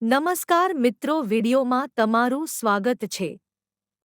નમસ્કાર મિત્રો, વિડિયોમાં તમારું સ્વાગત છે।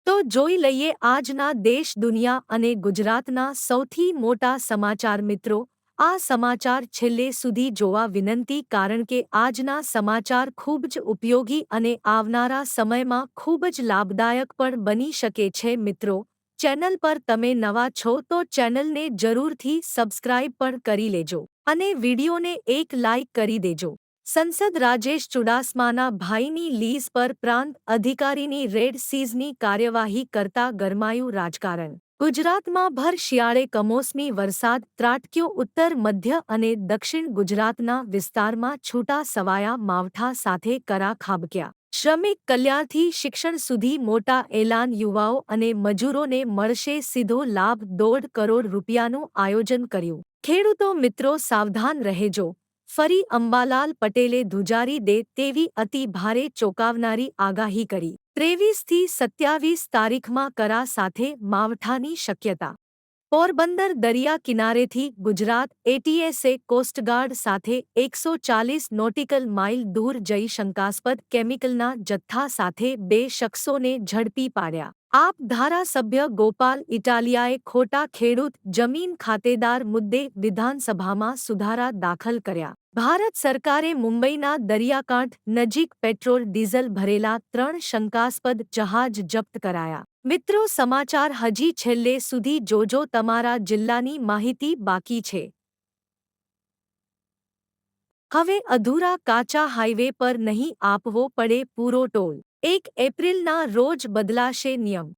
તો જોઈ લઈએ આજના દેશ, દુનિયા અને ગુજરાતના સૌથી મોટા સમાચાર। મિત્રો, આ સમાચાર છેલ્લે સુધી જોવા વિનંતી, કારણ કે આજના સમાચાર ખૂબ જ ઉપયોગી અને આવનારા સમયમાં ખૂબ જ લાભદાયક પણ બની શકે છે। મિત્રો, ચેનલ પર તમે નવા છો તો ચેનલને જરૂરથી સબસ્ક્રાઇબ પણ કરી લેજો અને વિડિયોને એક લાઇક કરી દેજો। સંસદ રાજેશ ચુડાસમાના ભાઈની લીઝ પર પ્રાંત અધિકારીની રેડ સીઝની કાર્યવાહી કરતા ગરમાયું રાજકારણ। ગુજરાતમાં ભર શિયાળે કમોસમી વરસાદ ત્રાટક્યો। ઉત્તર, મધ્ય અને દક્ષિણ ગુજરાતના વિસ્તારમાં છૂટા છવાયા માવઠા સાથે કરા ખાબક્યા। શ્રમિક કલ્યાણથી શિક્ષણ સુધી મોટા એલાન। યુવાઓ અને મજૂરોને મળશે સીધો લાભ। 1.5 કરોડ રૂપિયાનું આયોજન કર્યું। ખેડૂતો મિત્રો સાવધાન રહેજો, ફરી અંબાલાલ પટેલે ધ્રુજારી દે તેવી અતિ ભારે ચોંકાવનારી આગાહી કરી। 23 થી 27 તારીખમાં કરા સાથે માવઠાની શક્યતા। પોરબંદર દરિયા કિનારેથી ગુજરાત એટીએસે કોસ્ટગાર્ડ સાથે 140 નોટિકલ માઇલ દૂર જઈ શંકાસ્પદ કેમિકલના જથ્થા સાથે 2 શખ્સોને ઝડપી પાડ્યા। આપ ધારાસભ્ય ગોપાલ ઇટાલિયાએ ખોટા ખેડૂત જમીન ખાતેદાર મુદ્દે વિધાનસભામાં સુધારા દાખલ કર્યા। ભારત સરકારે મુંબઈના દરિયાકાંઠ નજીક પેટ્રોલ ડીઝલ ભરેલા 3 શંકાસ્પદ જહાજ જપ્ત કરાયા। મિત્રો, સમાચાર હજી છેલ્લે સુધી જોજો, તમારા જિલ્લાની માહિતી બાકી છે। હવે અધૂરા કાચા હાઈવે પર નહીં આપવો પડે પૂરો ટોલ। 1 એપ્રિલના રોજ બદલાશે નિયમ।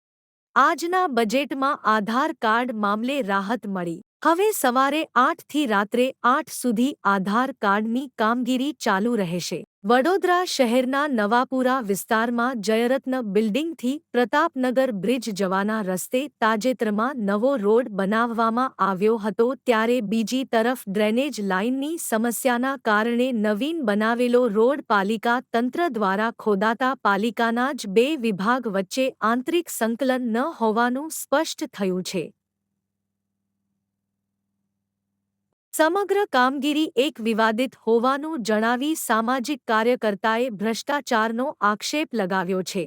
આજના બજેટમાં આધાર કાર્ડ મામલે રાહત મળી। હવે સવારે 8 થી રાત્રે 8 સુધી આધાર કાર્ડની કામગીરી ચાલુ રહેશે। વડોદરા શહેરના નવાપુરા વિસ્તારમાં જયરત્ન બિલ્ડિંગથી પ્રતાપનગર બ્રિજ જવાના રસ્તે તાજેતરમાં નવો રોડ બનાવવામાં આવ્યો હતો, ત્યારે બીજી તરફ ડ્રેનેજ લાઇનની સમસ્યાના કારણે નવીન બનાવેલો રોડ પાલિકા તંત્ર દ્વારા ખોદાતા પાલિકાના જ 2 વિભાગ વચ્ચે આંતરિક સંકલન ન હોવાનું સ્પષ્ટ થયું છે। સમગ્ર કામગીરી એક વિવાદિત હોવાનું જણાવી સામાજિક કાર્યકર્તાએ ભ્રષ્ટાચારનો આક્ષેપ લગાવ્યો છે।